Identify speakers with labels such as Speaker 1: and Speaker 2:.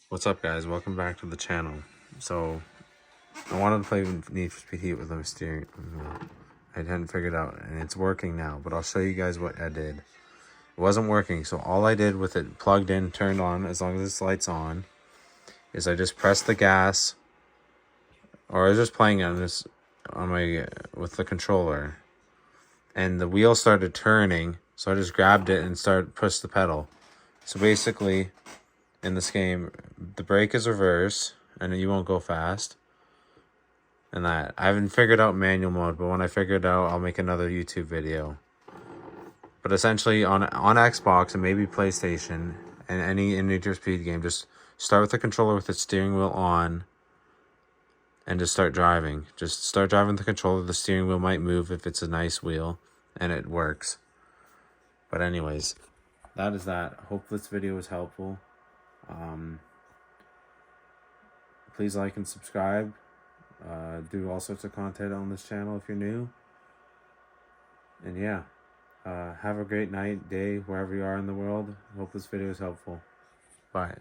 Speaker 1: What's up, guys? Welcome back to the channel. So, I wanted to play Need for Speed Heat with the steering wheel. I hadn't figured out, and it's working now, but I'll show you guys what I did. It wasn't working, so all I did with it plugged in, turned on, as long as this light's on, is I just pressed the gas, or I was just playing on this, with the controller, and the wheel started turning, so I just grabbed it and pushed the pedal. So basically, in this game, the brake is reverse, and you won't go fast. And that I haven't figured out manual mode, but when I figure it out, I'll make another YouTube video. But essentially, on Xbox and maybe PlayStation and any Need for Speed game, just start with the controller with the steering wheel on, and just start driving. Just start driving with the controller. The steering wheel might move if it's a nice wheel, and it works. But anyways, that is that. Hope this video was helpful. Please like and subscribe. Do all sorts of content on this channel if you're new. And yeah, have a great night, day, wherever you are in the world. Hope this video is helpful. Bye.